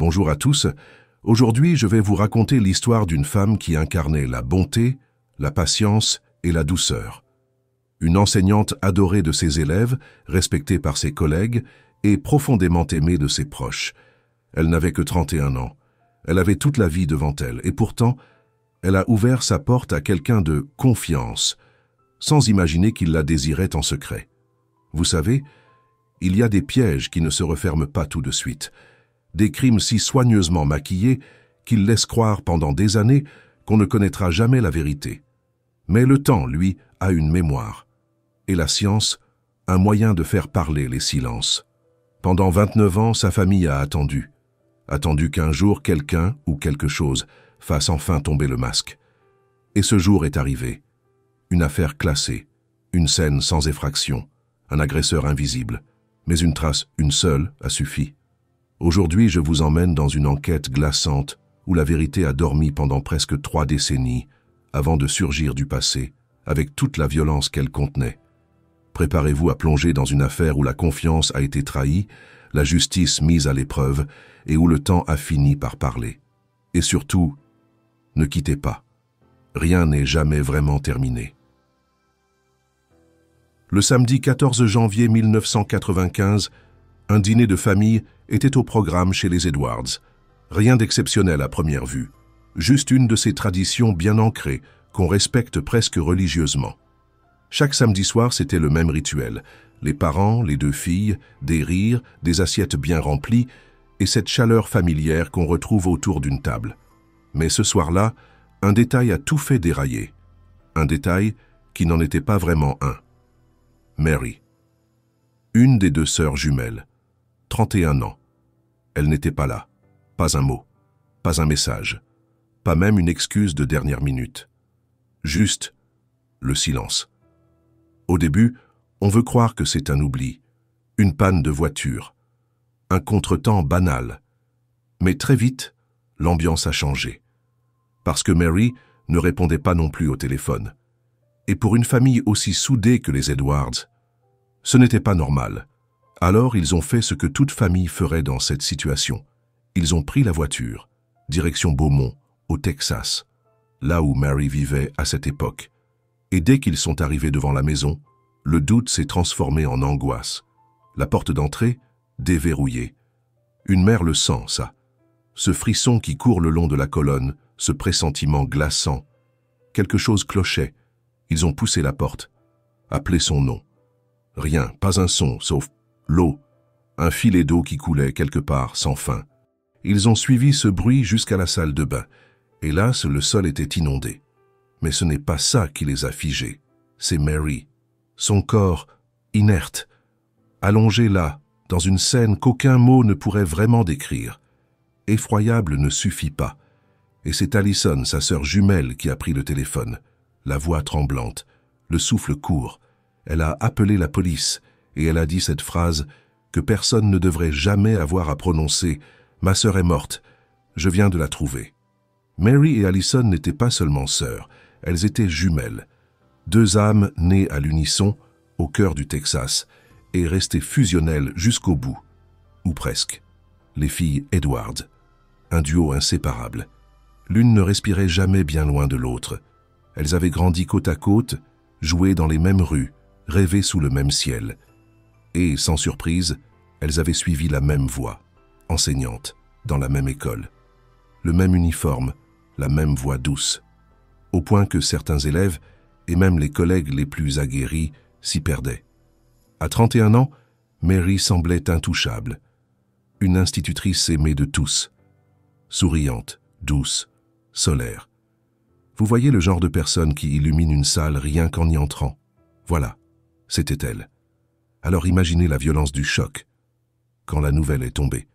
Bonjour à tous. Aujourd'hui, je vais vous raconter l'histoire d'une femme qui incarnait la bonté, la patience et la douceur. Une enseignante adorée de ses élèves, respectée par ses collègues et profondément aimée de ses proches. Elle n'avait que 31 ans. Elle avait toute la vie devant elle et pourtant, elle a ouvert sa porte à quelqu'un de confiance, sans imaginer qu'il la désirait en secret. Vous savez, il y a des pièges qui ne se referment pas tout de suite, des crimes si soigneusement maquillés qu'ils laissent croire pendant des années qu'on ne connaîtra jamais la vérité. Mais le temps, lui, a une mémoire, et la science, un moyen de faire parler les silences. Pendant 29 ans, sa famille a attendu qu'un jour quelqu'un ou quelque chose fasse enfin tomber le masque. Et ce jour est arrivé. Une affaire classée, une scène sans effraction, un agresseur invisible, mais une trace, une seule, a suffi. Aujourd'hui, je vous emmène dans une enquête glaçante où la vérité a dormi pendant presque 3 décennies avant de surgir du passé, avec toute la violence qu'elle contenait. Préparez-vous à plonger dans une affaire où la confiance a été trahie, la justice mise à l'épreuve et où le temps a fini par parler. Et surtout, ne quittez pas. Rien n'est jamais vraiment terminé. Le samedi 14 janvier 1995, un dîner de famille était au programme chez les Edwards. Rien d'exceptionnel à première vue, juste une de ces traditions bien ancrées qu'on respecte presque religieusement. Chaque samedi soir, c'était le même rituel. Les parents, les 2 filles, des rires, des assiettes bien remplies et cette chaleur familière qu'on retrouve autour d'une table. Mais ce soir-là, un détail a tout fait dérailler. Un détail qui n'en était pas vraiment un. Mary. Une des 2 sœurs jumelles. 31 ans. Elle n'était pas là. Pas un mot. Pas un message. Pas même une excuse de dernière minute. Juste le silence. Au début, on veut croire que c'est un oubli, une panne de voiture, un contretemps banal. Mais très vite, l'ambiance a changé. Parce que Mary ne répondait pas non plus au téléphone. Et pour une famille aussi soudée que les Edwards, ce n'était pas normal. Alors ils ont fait ce que toute famille ferait dans cette situation. Ils ont pris la voiture, direction Beaumont, au Texas, là où Mary vivait à cette époque. Et dès qu'ils sont arrivés devant la maison, le doute s'est transformé en angoisse. La porte d'entrée, déverrouillée. Une mère le sent, ça. Ce frisson qui court le long de la colonne, ce pressentiment glaçant. Quelque chose clochait. Ils ont poussé la porte, appelé son nom. Rien, pas un son, sauf l'eau. Un filet d'eau qui coulait quelque part, sans fin. Ils ont suivi ce bruit jusqu'à la salle de bain. Hélas, le sol était inondé. Mais ce n'est pas ça qui les a figés. C'est Mary. Son corps, inerte, allongé là, dans une scène qu'aucun mot ne pourrait vraiment décrire. Effroyable ne suffit pas. Et c'est Allison, sa sœur jumelle, qui a pris le téléphone. La voix tremblante, le souffle court. Elle a appelé la police et elle a dit cette phrase que personne ne devrait jamais avoir à prononcer. « Ma sœur est morte. Je viens de la trouver. » Mary et Allison n'étaient pas seulement sœurs, elles étaient jumelles. 2 âmes nées à l'unisson, au cœur du Texas, et restées fusionnelles jusqu'au bout. Ou presque. Les filles Edwards. Un duo inséparable. L'une ne respirait jamais bien loin de l'autre. Elles avaient grandi côte à côte, joué dans les mêmes rues, rêvé sous le même ciel. Et, sans surprise, elles avaient suivi la même voie, enseignante, dans la même école. Le même uniforme, la même voix douce. Au point que certains élèves, et même les collègues les plus aguerris, s'y perdaient. À 31 ans, Mary semblait intouchable. Une institutrice aimée de tous. Souriante, douce, solaire. Vous voyez le genre de personne qui illumine une salle rien qu'en y entrant. Voilà, c'était elle. Alors imaginez la violence du choc, quand la nouvelle est tombée.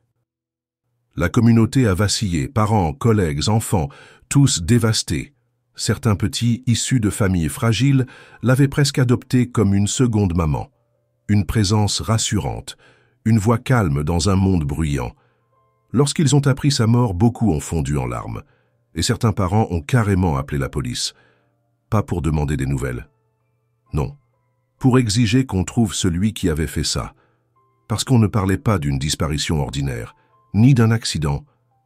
La communauté a vacillé, parents, collègues, enfants, tous dévastés. Certains petits, issus de familles fragiles, l'avaient presque adoptée comme une seconde maman. Une présence rassurante, une voix calme dans un monde bruyant. Lorsqu'ils ont appris sa mort, beaucoup ont fondu en larmes. Et certains parents ont carrément appelé la police. Pas pour demander des nouvelles. Non. Pour exiger qu'on trouve celui qui avait fait ça. Parce qu'on ne parlait pas d'une disparition ordinaire, ni d'un accident,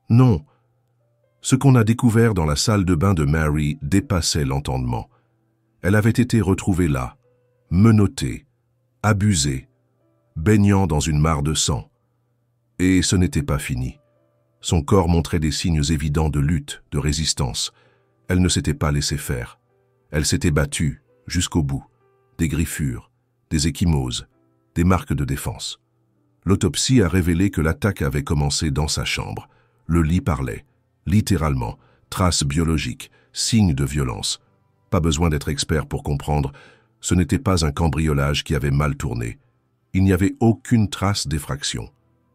Non. Ce qu'on a découvert dans la salle de bain de Mary dépassait l'entendement. Elle avait été retrouvée là, menottée, abusée, baignant dans une mare de sang. Et ce n'était pas fini. Son corps montrait des signes évidents de lutte, de résistance. Elle ne s'était pas laissée faire. Elle s'était battue jusqu'au bout. Des griffures, des ecchymoses, des marques de défense. L'autopsie a révélé que l'attaque avait commencé dans sa chambre. Le lit parlait, littéralement, traces biologiques, signes de violence. Pas besoin d'être expert pour comprendre, ce n'était pas un cambriolage qui avait mal tourné. Il n'y avait aucune trace d'effraction.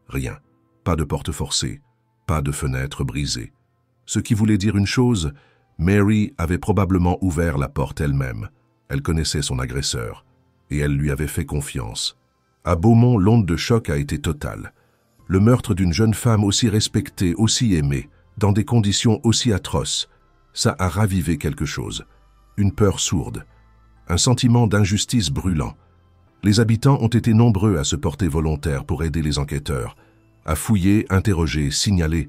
Rien. Pas de porte forcée, pas de fenêtre brisée. Ce qui voulait dire une chose, Mary avait probablement ouvert la porte elle-même. Elle connaissait son agresseur, et elle lui avait fait confiance. À Beaumont, l'onde de choc a été totale. Le meurtre d'une jeune femme aussi respectée, aussi aimée, dans des conditions aussi atroces, ça a ravivé quelque chose. Une peur sourde, un sentiment d'injustice brûlant. Les habitants ont été nombreux à se porter volontaires pour aider les enquêteurs, à fouiller, interroger, signaler.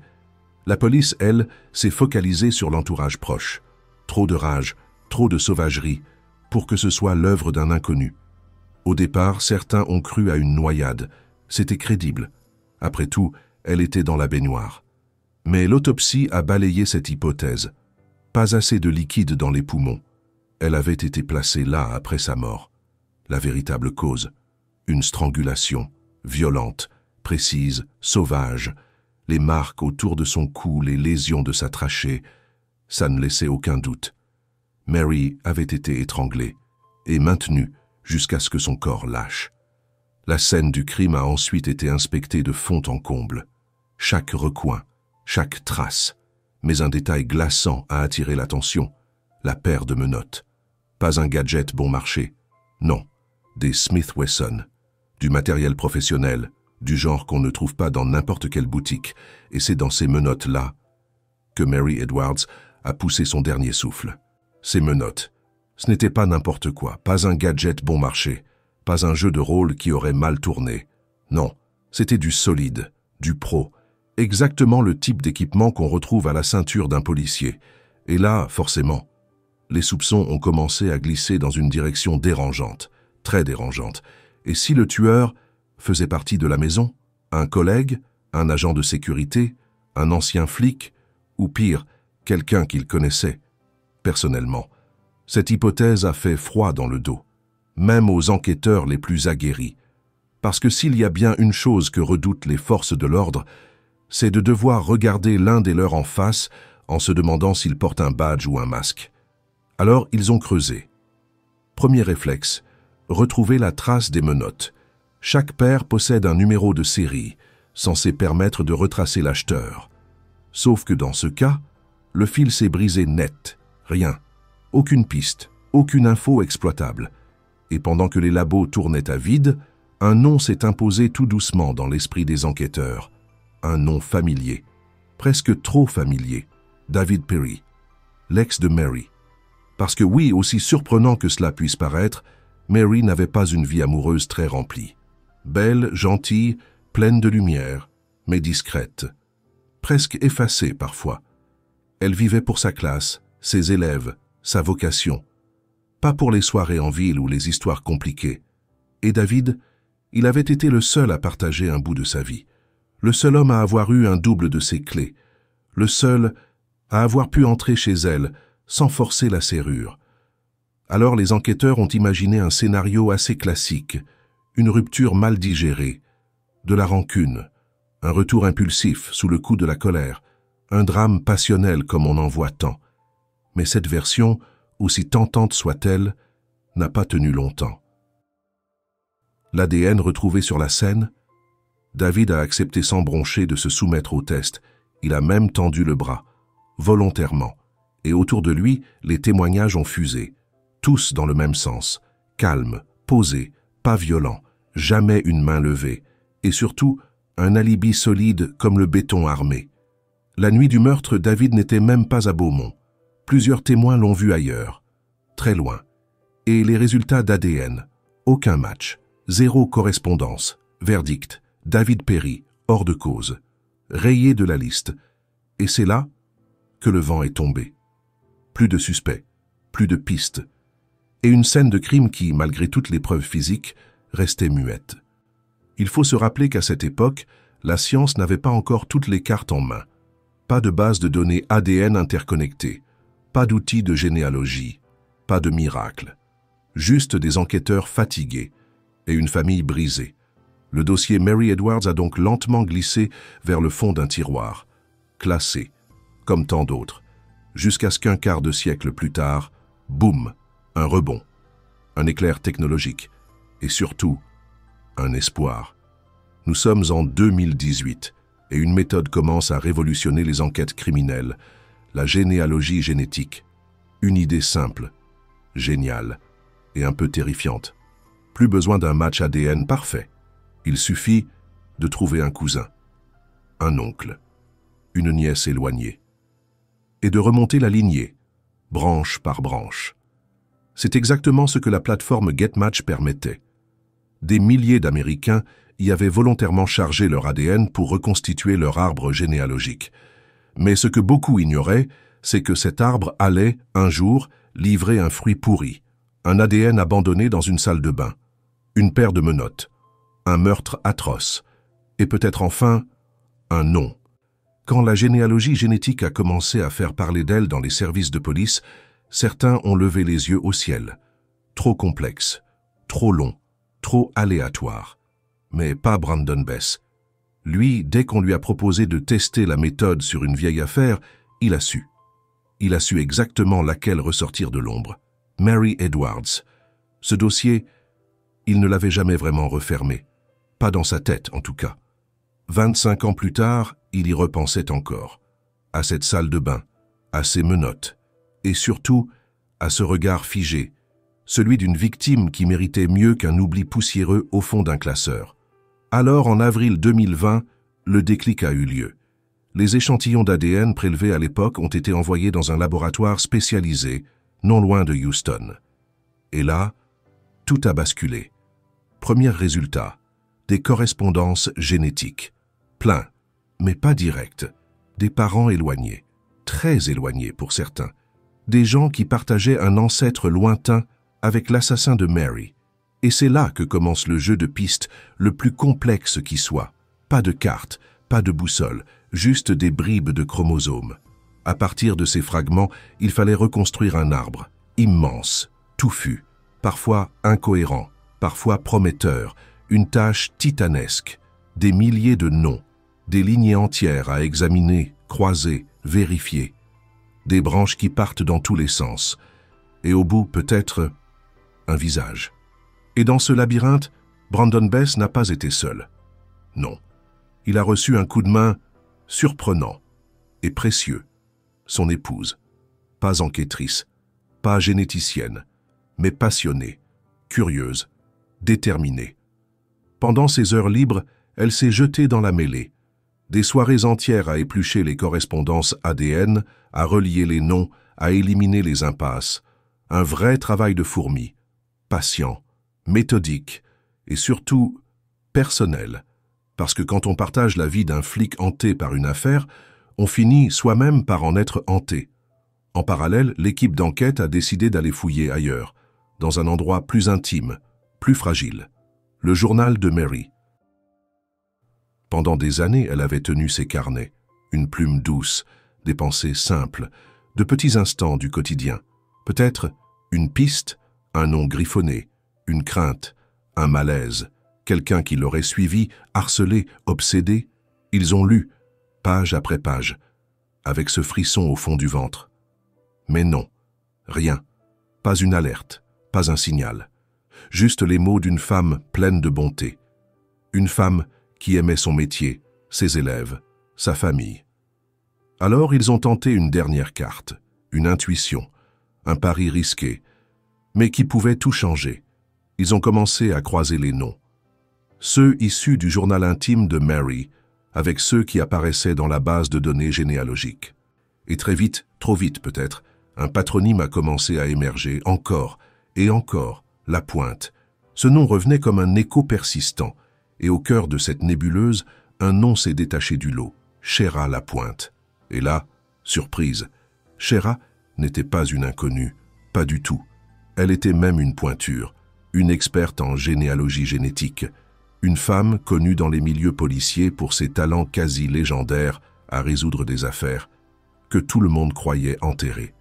La police, elle, s'est focalisée sur l'entourage proche. Trop de rage, trop de sauvagerie, pour que ce soit l'œuvre d'un inconnu. Au départ, certains ont cru à une noyade. C'était crédible. Après tout, elle était dans la baignoire. Mais l'autopsie a balayé cette hypothèse. Pas assez de liquide dans les poumons. Elle avait été placée là après sa mort. La véritable cause, une strangulation, violente, précise, sauvage. Les marques autour de son cou, les lésions de sa trachée, ça ne laissait aucun doute. Mary avait été étranglée et maintenue jusqu'à ce que son corps lâche. La scène du crime a ensuite été inspectée de fond en comble. Chaque recoin, chaque trace, mais un détail glaçant a attiré l'attention. La paire de menottes. Pas un gadget bon marché. Non, des Smith Wesson. Du matériel professionnel, du genre qu'on ne trouve pas dans n'importe quelle boutique. Et c'est dans ces menottes-là que Mary Edwards a poussé son dernier souffle. Ces menottes, ce n'était pas n'importe quoi, pas un gadget bon marché, pas un jeu de rôle qui aurait mal tourné. Non, c'était du solide, du pro, exactement le type d'équipement qu'on retrouve à la ceinture d'un policier. Et là, forcément, les soupçons ont commencé à glisser dans une direction dérangeante, très dérangeante. Et si le tueur faisait partie de la maison, un collègue, un agent de sécurité, un ancien flic, ou pire, quelqu'un qu'il connaissait, personnellement, cette hypothèse a fait froid dans le dos, même aux enquêteurs les plus aguerris. Parce que s'il y a bien une chose que redoutent les forces de l'ordre, c'est de devoir regarder l'un des leurs en face en se demandant s'il porte un badge ou un masque. Alors ils ont creusé. Premier réflexe, retrouver la trace des menottes. Chaque paire possède un numéro de série, censé permettre de retracer l'acheteur. Sauf que dans ce cas, le fil s'est brisé net, rien. Aucune piste, aucune info exploitable. Et pendant que les labos tournaient à vide, un nom s'est imposé tout doucement dans l'esprit des enquêteurs. Un nom familier, presque trop familier, David Perry, l'ex de Mary. Parce que oui, aussi surprenant que cela puisse paraître, Mary n'avait pas une vie amoureuse très remplie. Belle, gentille, pleine de lumière, mais discrète. Presque effacée parfois. Elle vivait pour sa classe, ses élèves, sa vocation. Pas pour les soirées en ville ou les histoires compliquées. Et David, il avait été le seul à partager un bout de sa vie. Le seul homme à avoir eu un double de ses clés. Le seul à avoir pu entrer chez elle sans forcer la serrure. Alors les enquêteurs ont imaginé un scénario assez classique, une rupture mal digérée, de la rancune, un retour impulsif sous le coup de la colère, un drame passionnel comme on en voit tant. Mais cette version, aussi tentante soit-elle, n'a pas tenu longtemps. L'ADN retrouvé sur la scène, David a accepté sans broncher de se soumettre au test. Il a même tendu le bras, volontairement. Et autour de lui, les témoignages ont fusé. Tous dans le même sens. Calme, posé, pas violent, jamais une main levée. Et surtout, un alibi solide comme le béton armé. La nuit du meurtre, David n'était même pas à Beaumont. Plusieurs témoins l'ont vu ailleurs, très loin. Et les résultats d'ADN, aucun match, zéro correspondance, verdict, David Perry, hors de cause. Rayé de la liste. Et c'est là que le vent est tombé. Plus de suspects, plus de pistes, et une scène de crime qui, malgré toutes les preuves physiques, restait muette. Il faut se rappeler qu'à cette époque, la science n'avait pas encore toutes les cartes en main. Pas de base de données ADN interconnectée, pas d'outils de généalogie, pas de miracle. Juste des enquêteurs fatigués et une famille brisée. Le dossier Mary Edwards a donc lentement glissé vers le fond d'un tiroir, classé, comme tant d'autres, jusqu'à ce qu'un quart de siècle plus tard, boum, un rebond, un éclair technologique et surtout, un espoir. Nous sommes en 2018 et une méthode commence à révolutionner les enquêtes criminelles, la généalogie génétique. Une idée simple, géniale et un peu terrifiante. Plus besoin d'un match ADN parfait. Il suffit de trouver un cousin, un oncle, une nièce éloignée, et de remonter la lignée, branche par branche. C'est exactement ce que la plateforme GetMatch permettait. Des milliers d'Américains y avaient volontairement chargé leur ADN pour reconstituer leur arbre généalogique. Mais ce que beaucoup ignoraient, c'est que cet arbre allait, un jour, livrer un fruit pourri, un ADN abandonné dans une salle de bain, une paire de menottes, un meurtre atroce, et peut-être enfin, un nom. Quand la généalogie génétique a commencé à faire parler d'elle dans les services de police, certains ont levé les yeux au ciel. Trop complexe, trop long, trop aléatoire. Mais pas Brandon Bess. Lui, dès qu'on lui a proposé de tester la méthode sur une vieille affaire, il a su. Il a su exactement laquelle ressortir de l'ombre. Mary Edwards. Ce dossier, il ne l'avait jamais vraiment refermé. Pas dans sa tête, en tout cas. 25 ans plus tard, il y repensait encore. À cette salle de bain, à ses menottes, et surtout, à ce regard figé, celui d'une victime qui méritait mieux qu'un oubli poussiéreux au fond d'un classeur. Alors, en avril 2020, le déclic a eu lieu. Les échantillons d'ADN prélevés à l'époque ont été envoyés dans un laboratoire spécialisé, non loin de Houston. Et là, tout a basculé. Premier résultat, des correspondances génétiques. Plein, mais pas directes. Des parents éloignés, très éloignés pour certains. Des gens qui partageaient un ancêtre lointain avec l'assassin de Mary. Et c'est là que commence le jeu de pistes le plus complexe qui soit. Pas de carte, pas de boussole, juste des bribes de chromosomes. À partir de ces fragments, il fallait reconstruire un arbre, immense, touffu, parfois incohérent, parfois prometteur, une tâche titanesque, des milliers de noms, des lignées entières à examiner, croiser, vérifier, des branches qui partent dans tous les sens, et au bout peut-être un visage. Et dans ce labyrinthe, Brandon Bess n'a pas été seul. Non, il a reçu un coup de main surprenant et précieux. Son épouse, pas enquêtrice, pas généticienne, mais passionnée, curieuse, déterminée. Pendant ses heures libres, elle s'est jetée dans la mêlée. Des soirées entières à éplucher les correspondances ADN, à relier les noms, à éliminer les impasses. Un vrai travail de fourmi, patient, méthodique et surtout personnel. Parce que quand on partage la vie d'un flic hanté par une affaire, on finit soi-même par en être hanté. En parallèle, l'équipe d'enquête a décidé d'aller fouiller ailleurs, dans un endroit plus intime, plus fragile. Le journal de Mary. Pendant des années, elle avait tenu ses carnets, une plume douce, des pensées simples, de petits instants du quotidien. Peut-être une piste, un nom griffonné, une crainte, un malaise, quelqu'un qui l'aurait suivi, harcelé, obsédé. Ils ont lu, page après page, avec ce frisson au fond du ventre. Mais non, rien, pas une alerte, pas un signal. Juste les mots d'une femme pleine de bonté. Une femme qui aimait son métier, ses élèves, sa famille. Alors ils ont tenté une dernière carte, une intuition, un pari risqué, mais qui pouvait tout changer. Ils ont commencé à croiser les noms. Ceux issus du journal intime de Mary, avec ceux qui apparaissaient dans la base de données généalogiques. Et très vite, trop vite peut-être, un patronyme a commencé à émerger, encore et encore, Lapointe. Ce nom revenait comme un écho persistant, et au cœur de cette nébuleuse, un nom s'est détaché du lot, Chéra Lapointe. Et là, surprise, Shera n'était pas une inconnue, pas du tout. Elle était même une pointure, une experte en généalogie génétique, une femme connue dans les milieux policiers pour ses talents quasi légendaires à résoudre des affaires que tout le monde croyait enterrées.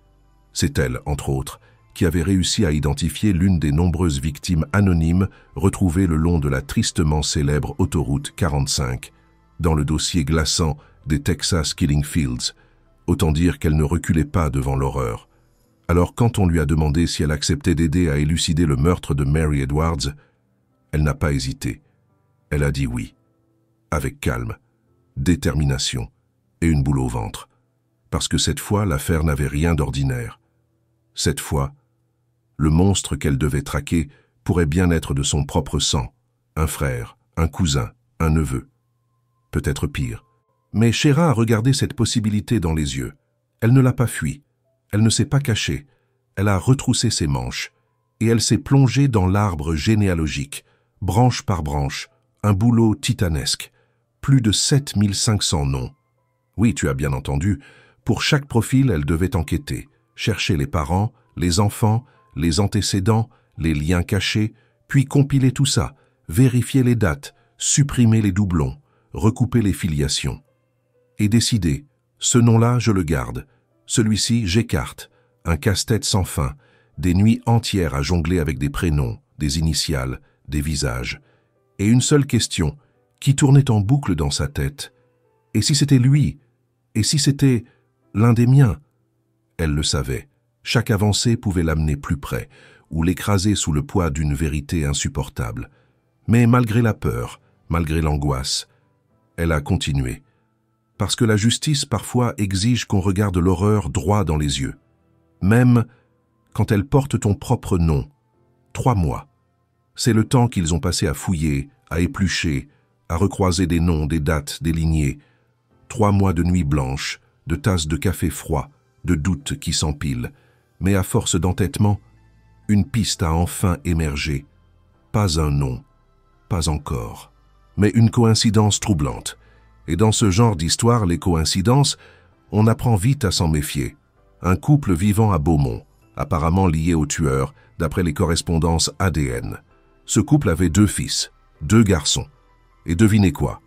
C'est elle, entre autres, qui avait réussi à identifier l'une des nombreuses victimes anonymes retrouvées le long de la tristement célèbre autoroute 45, dans le dossier glaçant des Texas Killing Fields. Autant dire qu'elle ne reculait pas devant l'horreur. Alors quand on lui a demandé si elle acceptait d'aider à élucider le meurtre de Mary Edwards, elle n'a pas hésité. Elle a dit oui, avec calme, détermination et une boule au ventre. Parce que cette fois, l'affaire n'avait rien d'ordinaire. Cette fois, le monstre qu'elle devait traquer pourrait bien être de son propre sang, un frère, un cousin, un neveu. Peut-être pire. Mais Shera a regardé cette possibilité dans les yeux. Elle ne l'a pas fui. Elle ne s'est pas cachée. Elle a retroussé ses manches. Et elle s'est plongée dans l'arbre généalogique, branche par branche, un boulot titanesque. Plus de 7500 noms. Oui, tu as bien entendu, pour chaque profil, elle devait enquêter, chercher les parents, les enfants, les antécédents, les liens cachés, puis compiler tout ça, vérifier les dates, supprimer les doublons, recouper les filiations. Et décider, ce nom-là, je le garde, celui-ci, j'écarte, un casse-tête sans fin, des nuits entières à jongler avec des prénoms, des initiales, des visages. Et une seule question, qui tournait en boucle dans sa tête. Et si c'était lui? Et si c'était l'un des miens? Elle le savait. Chaque avancée pouvait l'amener plus près, ou l'écraser sous le poids d'une vérité insupportable. Mais malgré la peur, malgré l'angoisse, elle a continué. Parce que la justice parfois exige qu'on regarde l'horreur droit dans les yeux. Même quand elle porte ton propre nom. 3 mois. C'est le temps qu'ils ont passé à fouiller, à éplucher, à recroiser des noms, des dates, des lignées. 3 mois de nuit blanche, de tasses de café froid, de doutes qui s'empilent. Mais à force d'entêtement, une piste a enfin émergé. Pas un nom, pas encore. Mais une coïncidence troublante. Et dans ce genre d'histoire, les coïncidences, on apprend vite à s'en méfier. Un couple vivant à Beaumont, apparemment lié au tueur, d'après les correspondances ADN. Ce couple avait 2 fils, 2 garçons. Et devinez quoi?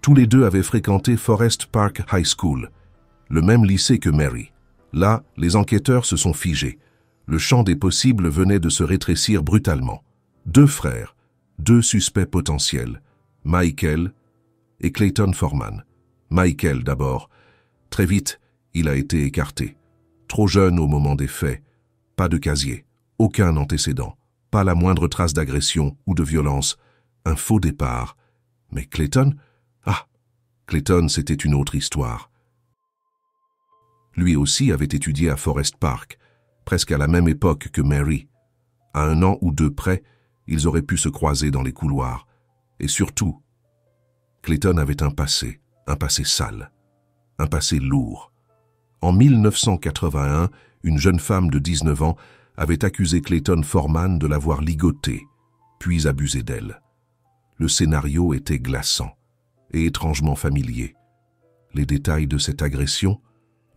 Tous les 2 avaient fréquenté Forest Park High School, le même lycée que Mary. Là, les enquêteurs se sont figés. Le champ des possibles venait de se rétrécir brutalement. 2 frères, 2 suspects potentiels, Michael et Clayton Foreman. Michael d'abord. Très vite, il a été écarté. Trop jeune au moment des faits. Pas de casier, aucun antécédent, pas la moindre trace d'agression ou de violence. Un faux départ. Mais Clayton? Ah, Clayton, c'était une autre histoire. Lui aussi avait étudié à Forest Park, presque à la même époque que Mary. À 1 an ou 2 près, ils auraient pu se croiser dans les couloirs. Et surtout, Clayton avait un passé sale, un passé lourd. En 1981, une jeune femme de 19 ans avait accusé Clayton Foreman de l'avoir ligotée, puis abusé d'elle. Le scénario était glaçant et étrangement familier. Les détails de cette agression,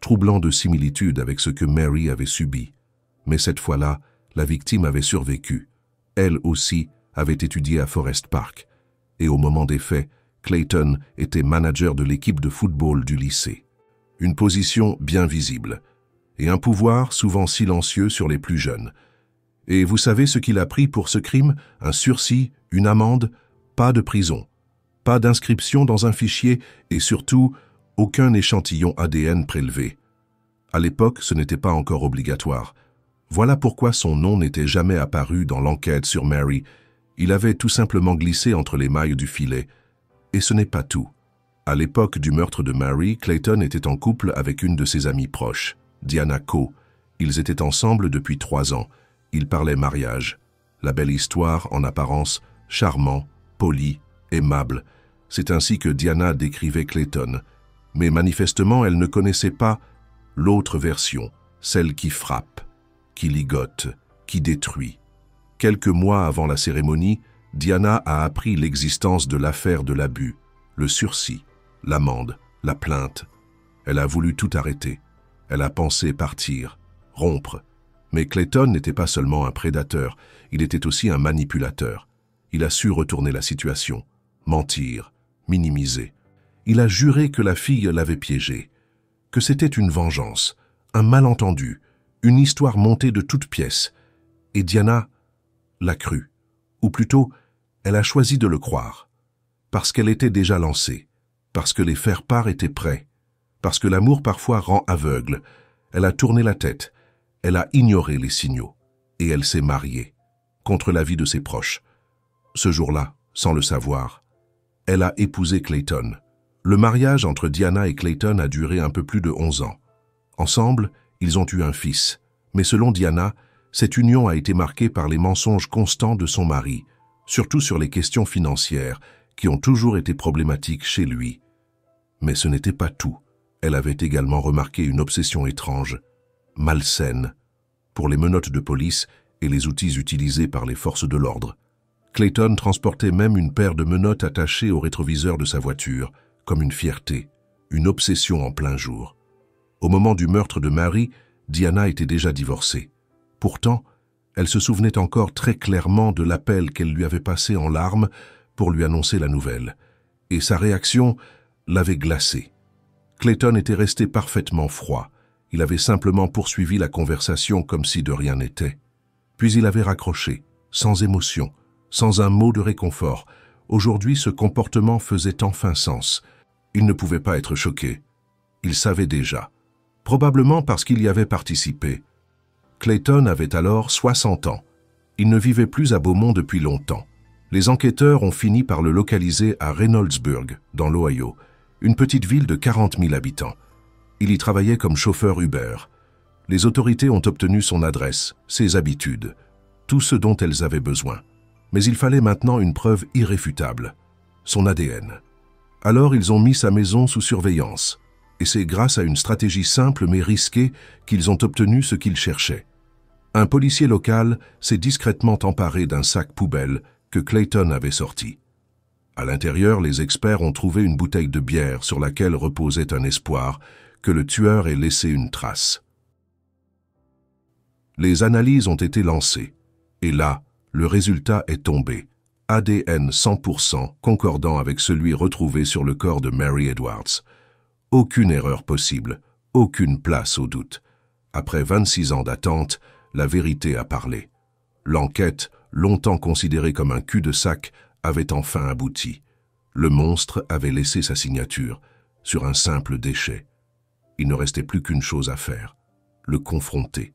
troublant de similitude avec ce que Mary avait subi. Mais cette fois-là, la victime avait survécu. Elle aussi avait étudié à Forest Park. Et au moment des faits, Clayton était manager de l'équipe de football du lycée. Une position bien visible, et un pouvoir souvent silencieux sur les plus jeunes. Et vous savez ce qu'il a pris pour ce crime? Un sursis, une amende, pas de prison, pas d'inscription dans un fichier et surtout, aucun échantillon ADN prélevé. À l'époque, ce n'était pas encore obligatoire. Voilà pourquoi son nom n'était jamais apparu dans l'enquête sur Mary. Il avait tout simplement glissé entre les mailles du filet. Et ce n'est pas tout. À l'époque du meurtre de Mary, Clayton était en couple avec une de ses amies proches, Diana Coe. Ils étaient ensemble depuis 3 ans. Ils parlaient mariage. La belle histoire, en apparence, charmant, poli, aimable. C'est ainsi que Diana décrivait Clayton. Mais manifestement, elle ne connaissait pas l'autre version, celle qui frappe, qui ligote, qui détruit. Quelques mois avant la cérémonie, Diana a appris l'existence de l'affaire de l'abus, le sursis, l'amende, la plainte. Elle a voulu tout arrêter. Elle a pensé partir, rompre. Mais Clayton n'était pas seulement un prédateur, il était aussi un manipulateur. Il a su retourner la situation, mentir, minimiser. Il a juré que la fille l'avait piégé, que c'était une vengeance, un malentendu, une histoire montée de toutes pièces. Et Diana l'a cru, ou plutôt, elle a choisi de le croire, parce qu'elle était déjà lancée, parce que les faire-part étaient prêts, parce que l'amour parfois rend aveugle. Elle a tourné la tête, elle a ignoré les signaux, et elle s'est mariée, contre l'avis de ses proches. Ce jour-là, sans le savoir, elle a épousé Clayton. Le mariage entre Diana et Clayton a duré un peu plus de 11 ans. Ensemble, ils ont eu un fils, mais selon Diana, cette union a été marquée par les mensonges constants de son mari, surtout sur les questions financières, qui ont toujours été problématiques chez lui. Mais ce n'était pas tout. Elle avait également remarqué une obsession étrange, malsaine, pour les menottes de police et les outils utilisés par les forces de l'ordre. Clayton transportait même une paire de menottes attachées au rétroviseur de sa voiture, comme une fierté, une obsession en plein jour. Au moment du meurtre de Mary, Diana était déjà divorcée. Pourtant, elle se souvenait encore très clairement de l'appel qu'elle lui avait passé en larmes pour lui annoncer la nouvelle, et sa réaction l'avait glacée. Clayton était resté parfaitement froid. Il avait simplement poursuivi la conversation comme si de rien n'était. Puis il avait raccroché, sans émotion, sans un mot de réconfort. Aujourd'hui, ce comportement faisait enfin sens. Il ne pouvait pas être choqué. Il savait déjà. Probablement parce qu'il y avait participé. Clayton avait alors 60 ans. Il ne vivait plus à Beaumont depuis longtemps. Les enquêteurs ont fini par le localiser à Reynoldsburg, dans l'Ohio, une petite ville de 40 000 habitants. Il y travaillait comme chauffeur Uber. Les autorités ont obtenu son adresse, ses habitudes, tout ce dont elles avaient besoin. Mais il fallait maintenant une preuve irréfutable, son ADN. Alors ils ont mis sa maison sous surveillance, et c'est grâce à une stratégie simple mais risquée qu'ils ont obtenu ce qu'ils cherchaient. Un policier local s'est discrètement emparé d'un sac poubelle que Clayton avait sorti. À l'intérieur, les experts ont trouvé une bouteille de bière sur laquelle reposait un espoir que le tueur ait laissé une trace. Les analyses ont été lancées, et là, le résultat est tombé. ADN 100% concordant avec celui retrouvé sur le corps de Mary Edwards. Aucune erreur possible, aucune place au doute. Après 26 ans d'attente, la vérité a parlé. L'enquête, longtemps considérée comme un cul-de-sac, avait enfin abouti. Le monstre avait laissé sa signature sur un simple déchet. Il ne restait plus qu'une chose à faire, le confronter.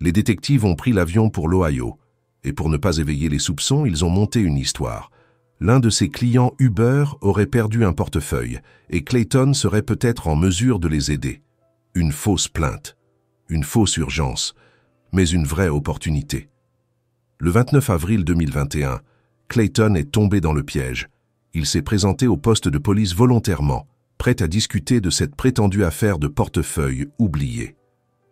Les détectives ont pris l'avion pour l'Ohio, et pour ne pas éveiller les soupçons, ils ont monté une histoire. L'un de ses clients Uber aurait perdu un portefeuille, et Clayton serait peut-être en mesure de les aider. Une fausse plainte, une fausse urgence, mais une vraie opportunité. Le 29 avril 2021, Clayton est tombé dans le piège. Il s'est présenté au poste de police volontairement, prêt à discuter de cette prétendue affaire de portefeuille oubliée.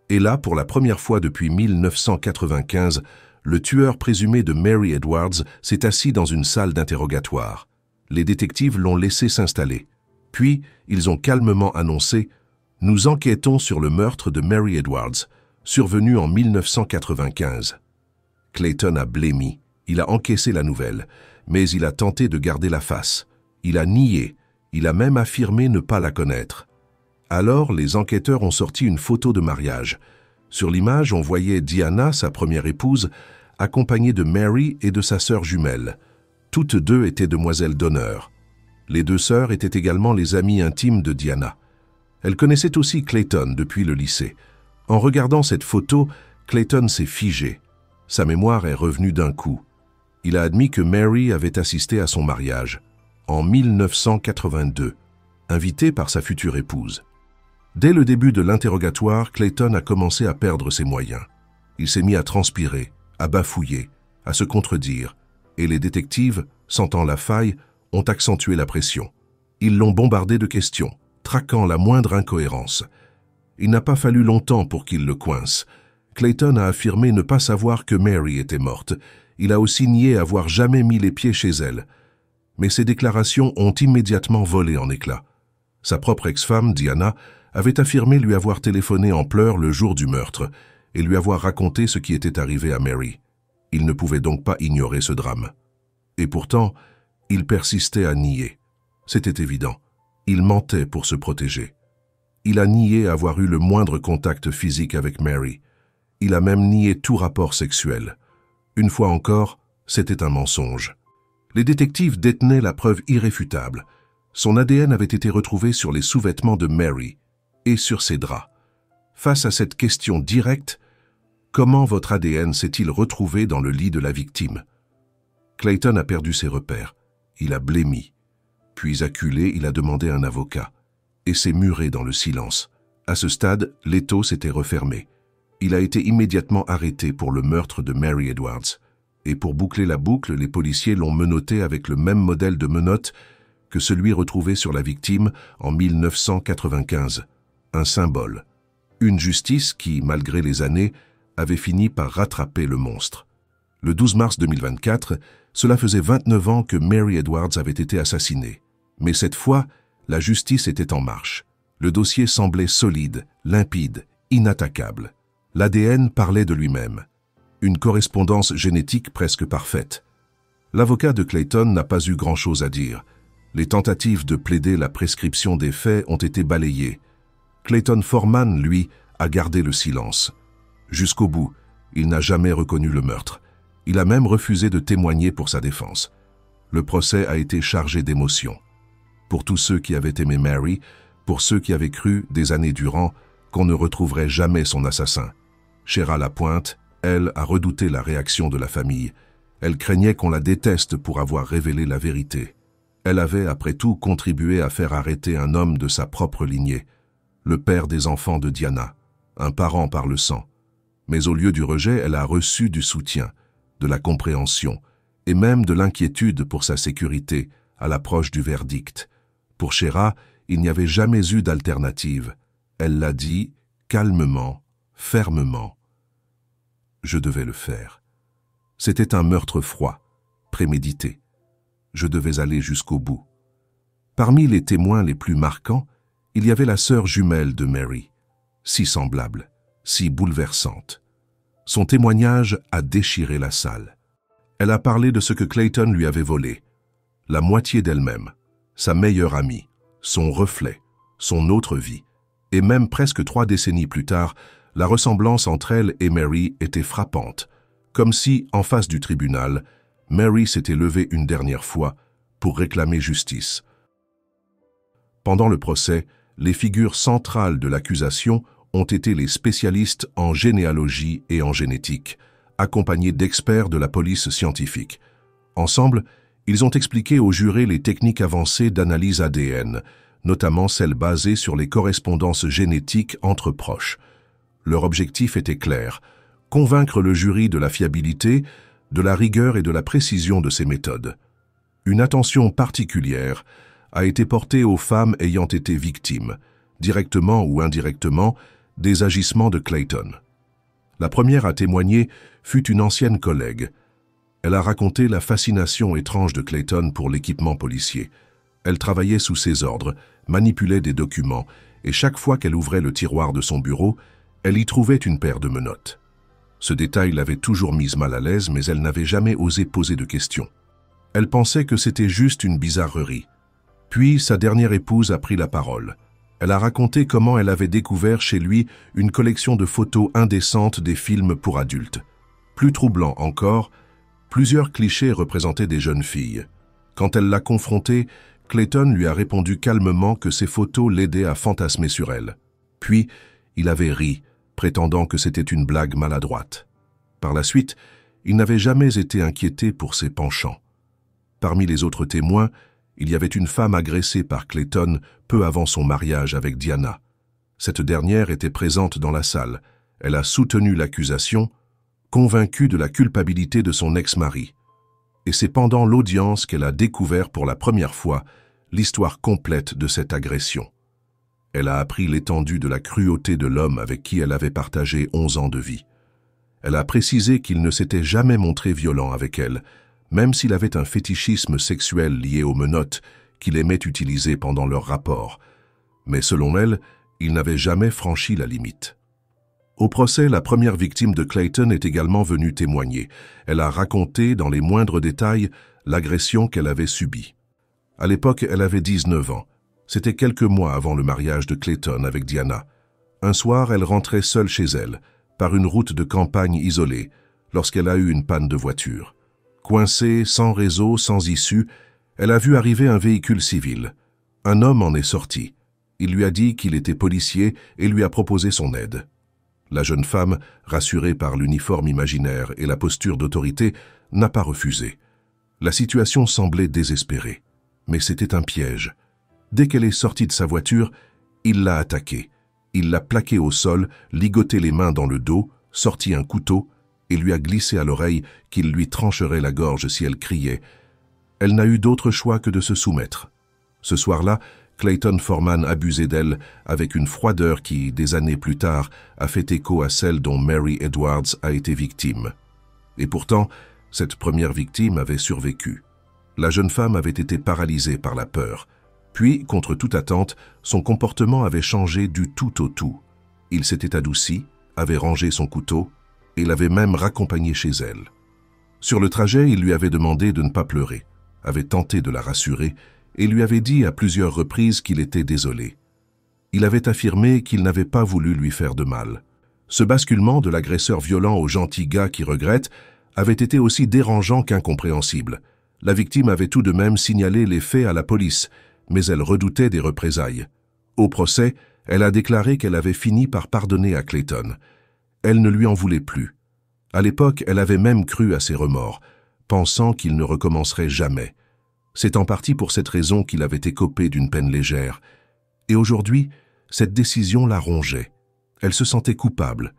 Et là, pour la première fois depuis 1995, le tueur présumé de Mary Edwards s'est assis dans une salle d'interrogatoire. Les détectives l'ont laissé s'installer. Puis, ils ont calmement annoncé « Nous enquêtons sur le meurtre de Mary Edwards, survenu en 1995. » Clayton a blêmi. Il a encaissé la nouvelle, mais il a tenté de garder la face. Il a nié. Il a même affirmé ne pas la connaître. Alors, les enquêteurs ont sorti une photo de mariage. Sur l'image, on voyait Diana, sa première épouse, accompagnée de Mary et de sa sœur jumelle. Toutes deux étaient demoiselles d'honneur. Les deux sœurs étaient également les amies intimes de Diana. Elles connaissaient aussi Clayton depuis le lycée. En regardant cette photo, Clayton s'est figé. Sa mémoire est revenue d'un coup. Il a admis que Mary avait assisté à son mariage, en 1982, invité par sa future épouse. Dès le début de l'interrogatoire, Clayton a commencé à perdre ses moyens. Il s'est mis à transpirer, à bafouiller, à se contredire, et les détectives, sentant la faille, ont accentué la pression. Ils l'ont bombardé de questions, traquant la moindre incohérence. Il n'a pas fallu longtemps pour qu'il le coince. Clayton a affirmé ne pas savoir que Mary était morte. Il a aussi nié avoir jamais mis les pieds chez elle. Mais ses déclarations ont immédiatement volé en éclats. Sa propre ex-femme, Diana, avait affirmé lui avoir téléphoné en pleurs le jour du meurtre et lui avoir raconté ce qui était arrivé à Mary. Il ne pouvait donc pas ignorer ce drame. Et pourtant, il persistait à nier. C'était évident. Il mentait pour se protéger. Il a nié avoir eu le moindre contact physique avec Mary. Il a même nié tout rapport sexuel. Une fois encore, c'était un mensonge. Les détectives détenaient la preuve irréfutable. Son ADN avait été retrouvé sur les sous-vêtements de Mary et sur ses draps. Face à cette question directe, comment votre ADN s'est-il retrouvé dans le lit de la victime? Clayton a perdu ses repères. Il a blêmi. Puis, acculé, il a demandé un avocat et s'est muré dans le silence. À ce stade, l'étau s'était refermé. Il a été immédiatement arrêté pour le meurtre de Mary Edwards. Et pour boucler la boucle, les policiers l'ont menotté avec le même modèle de menotte que celui retrouvé sur la victime en 1995. Un symbole. Une justice qui, malgré les années, avait fini par rattraper le monstre. Le 12 mars 2024, cela faisait 29 ans que Mary Edwards avait été assassinée. Mais cette fois, la justice était en marche. Le dossier semblait solide, limpide, inattaquable. L'ADN parlait de lui-même. Une correspondance génétique presque parfaite. L'avocat de Clayton n'a pas eu grand-chose à dire. Les tentatives de plaider la prescription des faits ont été balayées. Clayton Foreman, lui, a gardé le silence. Jusqu'au bout, il n'a jamais reconnu le meurtre. Il a même refusé de témoigner pour sa défense. Le procès a été chargé d'émotions. Pour tous ceux qui avaient aimé Mary, pour ceux qui avaient cru, des années durant, qu'on ne retrouverait jamais son assassin. Chéra Lapointe, elle, a redouté la réaction de la famille. Elle craignait qu'on la déteste pour avoir révélé la vérité. Elle avait, après tout, contribué à faire arrêter un homme de sa propre lignée, le père des enfants de Diana, un parent par le sang. Mais au lieu du rejet, elle a reçu du soutien, de la compréhension, et même de l'inquiétude pour sa sécurité à l'approche du verdict. Pour Chéra, il n'y avait jamais eu d'alternative. Elle l'a dit, calmement, fermement. Je devais le faire. C'était un meurtre froid, prémédité. Je devais aller jusqu'au bout. Parmi les témoins les plus marquants, il y avait la sœur jumelle de Mary, si semblable, si bouleversante. Son témoignage a déchiré la salle. Elle a parlé de ce que Clayton lui avait volé, la moitié d'elle-même, sa meilleure amie, son reflet, son autre vie, et même presque 3 décennies plus tard, la ressemblance entre elle et Mary était frappante, comme si, en face du tribunal, Mary s'était levée une dernière fois pour réclamer justice. Pendant le procès, les figures centrales de l'accusation ont été les spécialistes en généalogie et en génétique, accompagnés d'experts de la police scientifique. Ensemble, ils ont expliqué aux jurés les techniques avancées d'analyse ADN, notamment celles basées sur les correspondances génétiques entre proches. Leur objectif était clair, convaincre le jury de la fiabilité, de la rigueur et de la précision de ces méthodes. Une attention particulière a été portée aux femmes ayant été victimes, directement ou indirectement, des agissements de Clayton. La première à témoigner fut une ancienne collègue. Elle a raconté la fascination étrange de Clayton pour l'équipement policier. Elle travaillait sous ses ordres, manipulait des documents, et chaque fois qu'elle ouvrait le tiroir de son bureau, elle y trouvait une paire de menottes. Ce détail l'avait toujours mise mal à l'aise, mais elle n'avait jamais osé poser de questions. Elle pensait que c'était juste une bizarrerie. Puis, sa dernière épouse a pris la parole. Elle a raconté comment elle avait découvert chez lui une collection de photos indécentes des films pour adultes. Plus troublant encore, plusieurs clichés représentaient des jeunes filles. Quand elle l'a confronté, Clayton lui a répondu calmement que ces photos l'aidaient à fantasmer sur elle. Puis, il avait ri, prétendant que c'était une blague maladroite. Par la suite, il n'avait jamais été inquiété pour ses penchants. Parmi les autres témoins, il y avait une femme agressée par Clayton peu avant son mariage avec Diana. Cette dernière était présente dans la salle. Elle a soutenu l'accusation, convaincue de la culpabilité de son ex-mari. Et c'est pendant l'audience qu'elle a découvert pour la première fois l'histoire complète de cette agression. Elle a appris l'étendue de la cruauté de l'homme avec qui elle avait partagé 11 ans de vie. Elle a précisé qu'il ne s'était jamais montré violent avec elle, même s'il avait un fétichisme sexuel lié aux menottes qu'il aimait utiliser pendant leur rapport. Mais selon elle, il n'avait jamais franchi la limite. Au procès, la première victime de Clayton est également venue témoigner. Elle a raconté dans les moindres détails l'agression qu'elle avait subie. À l'époque, elle avait 19 ans. C'était quelques mois avant le mariage de Clayton avec Diana. Un soir, elle rentrait seule chez elle, par une route de campagne isolée, lorsqu'elle a eu une panne de voiture. Coincée, sans réseau, sans issue, elle a vu arriver un véhicule civil. Un homme en est sorti. Il lui a dit qu'il était policier et lui a proposé son aide. La jeune femme, rassurée par l'uniforme imaginaire et la posture d'autorité, n'a pas refusé. La situation semblait désespérée. Mais c'était un piège. Dès qu'elle est sortie de sa voiture, il l'a attaquée. Il l'a plaquée au sol, ligoté les mains dans le dos, sorti un couteau et lui a glissé à l'oreille qu'il lui trancherait la gorge si elle criait. Elle n'a eu d'autre choix que de se soumettre. Ce soir-là, Clayton Foreman abusait d'elle avec une froideur qui, des années plus tard, a fait écho à celle dont Mary Edwards a été victime. Et pourtant, cette première victime avait survécu. La jeune femme avait été paralysée par la peur. Puis, contre toute attente, son comportement avait changé du tout au tout. Il s'était adouci, avait rangé son couteau et l'avait même raccompagnée chez elle. Sur le trajet, il lui avait demandé de ne pas pleurer, avait tenté de la rassurer et lui avait dit à plusieurs reprises qu'il était désolé. Il avait affirmé qu'il n'avait pas voulu lui faire de mal. Ce basculement de l'agresseur violent au gentil gars qui regrette avait été aussi dérangeant qu'incompréhensible. La victime avait tout de même signalé les faits à la police, mais elle redoutait des représailles. Au procès, elle a déclaré qu'elle avait fini par pardonner à Clayton. Elle ne lui en voulait plus. À l'époque, elle avait même cru à ses remords, pensant qu'il ne recommencerait jamais. C'est en partie pour cette raison qu'il avait écopé d'une peine légère. Et aujourd'hui, cette décision la rongeait. Elle se sentait coupable,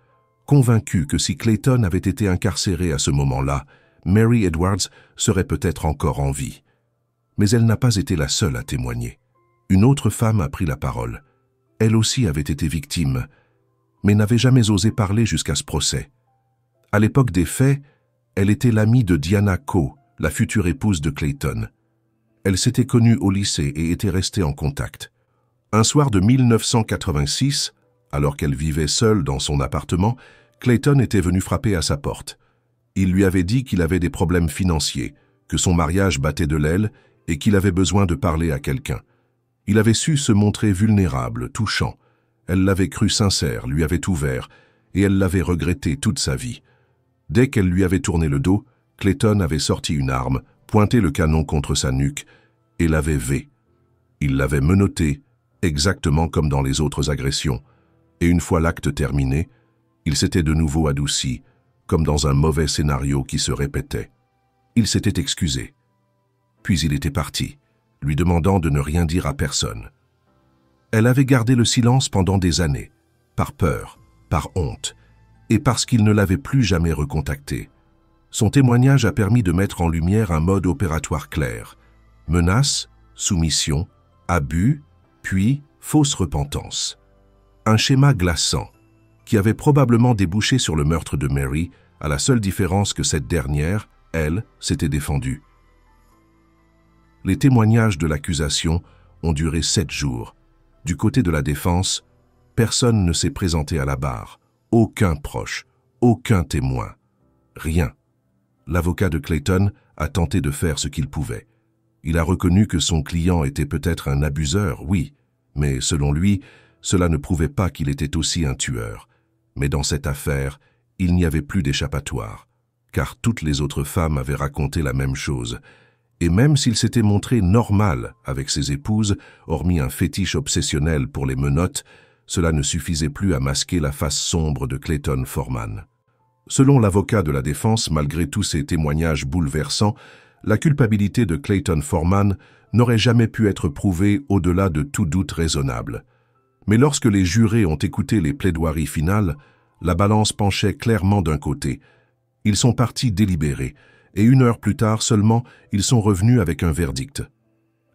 convaincue que si Clayton avait été incarcéré à ce moment-là, Mary Edwards serait peut-être encore en vie. Mais elle n'a pas été la seule à témoigner. Une autre femme a pris la parole. Elle aussi avait été victime, mais n'avait jamais osé parler jusqu'à ce procès. À l'époque des faits, elle était l'amie de Diana Coe, la future épouse de Clayton. Elle s'était connue au lycée et était restée en contact. Un soir de 1986, alors qu'elle vivait seule dans son appartement, Clayton était venu frapper à sa porte. Il lui avait dit qu'il avait des problèmes financiers, que son mariage battait de l'aile et qu'il avait besoin de parler à quelqu'un. Il avait su se montrer vulnérable, touchant. Elle l'avait cru sincère, lui avait ouvert, et elle l'avait regretté toute sa vie. Dès qu'elle lui avait tourné le dos, Clayton avait sorti une arme, pointé le canon contre sa nuque et l'avait V. Il l'avait menotté, exactement comme dans les autres agressions, et une fois l'acte terminé, il s'était de nouveau adouci, comme dans un mauvais scénario qui se répétait. Il s'était excusé. Puis il était parti, lui demandant de ne rien dire à personne. Elle avait gardé le silence pendant des années, par peur, par honte, et parce qu'il ne l'avait plus jamais recontacté. Son témoignage a permis de mettre en lumière un mode opératoire clair. Menace, soumission, abus, puis fausse repentance. Un schéma glaçant, qui avait probablement débouché sur le meurtre de Mary, à la seule différence que cette dernière, elle, s'était défendue. Les témoignages de l'accusation ont duré 7 jours. Du côté de la défense, personne ne s'est présenté à la barre. Aucun proche, aucun témoin. Rien. L'avocat de Clayton a tenté de faire ce qu'il pouvait. Il a reconnu que son client était peut-être un abuseur, oui, mais selon lui, cela ne prouvait pas qu'il était aussi un tueur. Mais dans cette affaire, il n'y avait plus d'échappatoire, car toutes les autres femmes avaient raconté la même chose. Et même s'il s'était montré normal avec ses épouses, hormis un fétiche obsessionnel pour les menottes, cela ne suffisait plus à masquer la face sombre de Clayton Foreman. Selon l'avocat de la défense, malgré tous ces témoignages bouleversants, la culpabilité de Clayton Foreman n'aurait jamais pu être prouvée au-delà de tout doute raisonnable. Mais lorsque les jurés ont écouté les plaidoiries finales, la balance penchait clairement d'un côté. Ils sont partis délibérer, et 1 heure plus tard seulement, ils sont revenus avec un verdict.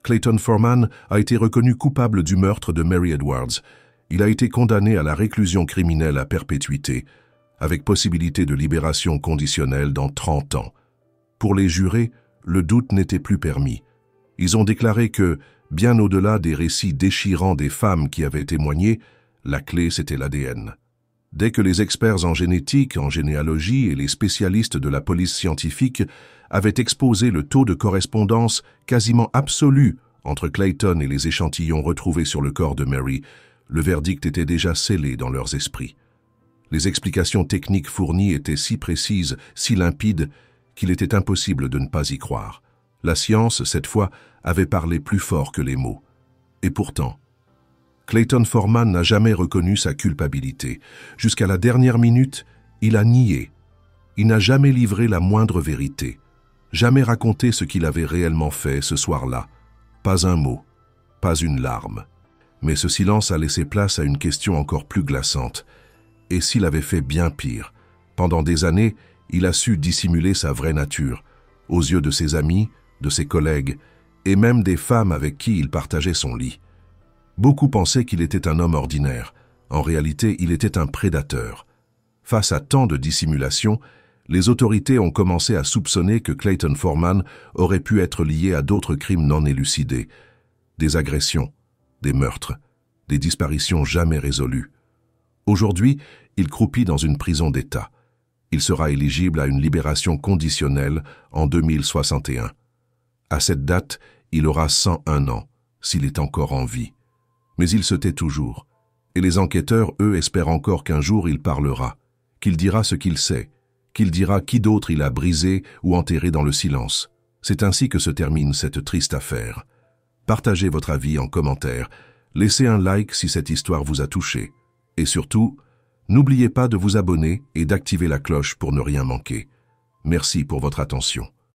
Clayton Foreman a été reconnu coupable du meurtre de Mary Edwards. Il a été condamné à la réclusion criminelle à perpétuité, avec possibilité de libération conditionnelle dans 30 ans. Pour les jurés, le doute n'était plus permis. Ils ont déclaré que, Bien au-delà des récits déchirants des femmes qui avaient témoigné, la clé c'était l'ADN. Dès que les experts en génétique, en généalogie et les spécialistes de la police scientifique avaient exposé le taux de correspondance quasiment absolu entre Clayton et les échantillons retrouvés sur le corps de Mary, le verdict était déjà scellé dans leurs esprits. Les explications techniques fournies étaient si précises, si limpides, qu'il était impossible de ne pas y croire. La science, cette fois, avait parlé plus fort que les mots. Et pourtant, Clayton Foreman n'a jamais reconnu sa culpabilité. Jusqu'à la dernière minute, il a nié. Il n'a jamais livré la moindre vérité, jamais raconté ce qu'il avait réellement fait ce soir-là. Pas un mot, pas une larme. Mais ce silence a laissé place à une question encore plus glaçante. Et s'il avait fait bien pire? Pendant des années, il a su dissimuler sa vraie nature, aux yeux de ses amis, de ses collègues, et même des femmes avec qui il partageait son lit. Beaucoup pensaient qu'il était un homme ordinaire. En réalité, il était un prédateur. Face à tant de dissimulation, les autorités ont commencé à soupçonner que Clayton Foreman aurait pu être lié à d'autres crimes non élucidés. Des agressions, des meurtres, des disparitions jamais résolues. Aujourd'hui, il croupit dans une prison d'État. Il sera éligible à une libération conditionnelle en 2061. À cette date, il aura 101 ans, s'il est encore en vie. Mais il se tait toujours. Et les enquêteurs, eux, espèrent encore qu'un jour il parlera, qu'il dira ce qu'il sait, qu'il dira qui d'autre il a brisé ou enterré dans le silence. C'est ainsi que se termine cette triste affaire. Partagez votre avis en commentaire, laissez un like si cette histoire vous a touché. Et surtout, n'oubliez pas de vous abonner et d'activer la cloche pour ne rien manquer. Merci pour votre attention.